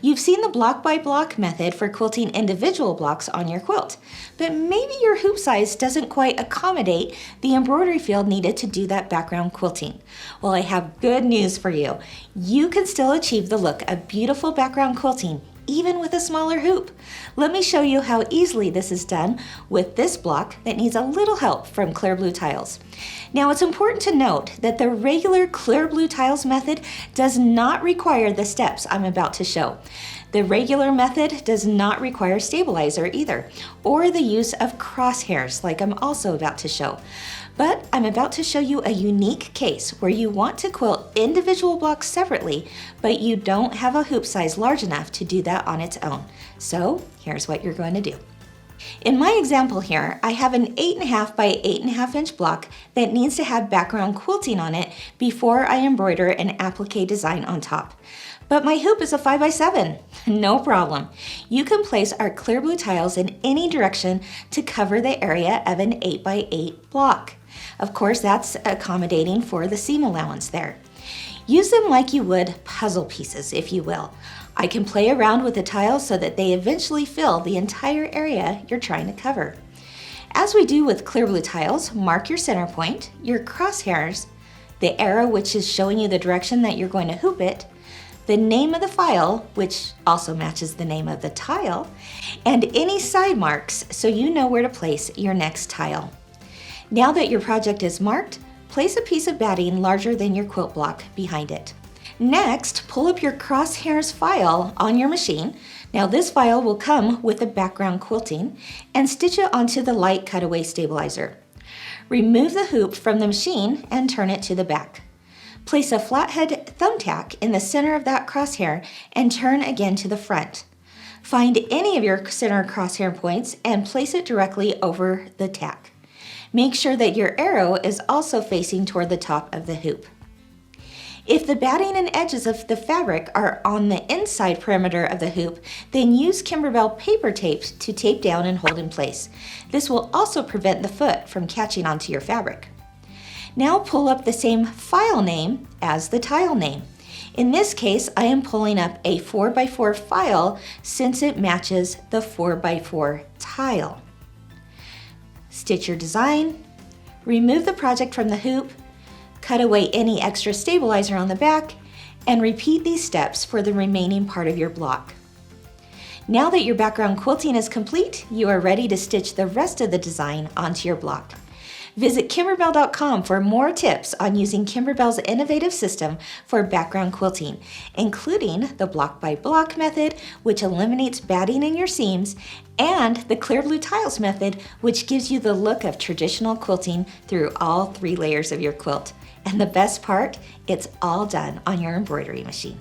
You've seen the block by block method for quilting individual blocks on your quilt, but maybe your hoop size doesn't quite accommodate the embroidery field needed to do that background quilting. Well, I have good news for you. You can still achieve the look of beautiful background quilting even with a smaller hoop. Let me show you how easily this is done with this block that needs a little help from Clear Blue Tiles. Now it's important to note that the regular Clear Blue Tiles method does not require the steps I'm about to show. The regular method does not require stabilizer either, or the use of crosshairs like I'm also about to show. But I'm about to show you a unique case where you want to quilt individual blocks separately, but you don't have a hoop size large enough to do that on its own. So here's what you're going to do. In my example here, I have an 8.5 by 8.5 inch block that needs to have background quilting on it before I embroider an applique design on top. But my hoop is a 5 by 7. No problem. You can place our Clear Blue tiles in any direction to cover the area of an 8 by 8 block. Of course, that's accommodating for the seam allowance there. Use them like you would puzzle pieces, if you will. I can play around with the tiles so that they eventually fill the entire area you're trying to cover. As we do with Clear Blue tiles, mark your center point, your crosshairs, the arrow which is showing you the direction that you're going to hoop it, the name of the file, which also matches the name of the tile, and any side marks so you know where to place your next tile. Now that your project is marked, place a piece of batting larger than your quilt block behind it. Next, pull up your crosshairs file on your machine. Now this file will come with the background quilting, and stitch it onto the light cutaway stabilizer. Remove the hoop from the machine and turn it to the back. Place a flathead thumbtack in the center of that crosshair and turn again to the front. Find any of your center crosshair points and place it directly over the tack. Make sure that your arrow is also facing toward the top of the hoop. If the batting and edges of the fabric are on the inside perimeter of the hoop, then use Kimberbell paper tape to tape down and hold in place. This will also prevent the foot from catching onto your fabric. Now pull up the same file name as the tile name. In this case, I am pulling up a 4x4 file since it matches the 4x4 tile. Stitch your design, remove the project from the hoop, cut away any extra stabilizer on the back, and repeat these steps for the remaining part of your block. Now that your background quilting is complete, you are ready to stitch the rest of the design onto your block. Visit Kimberbell.com for more tips on using Kimberbell's innovative system for background quilting, including the block by block method, which eliminates batting in your seams, and the Clear Blue Tiles method, which gives you the look of traditional quilting through all 3 layers of your quilt. And the best part, it's all done on your embroidery machine.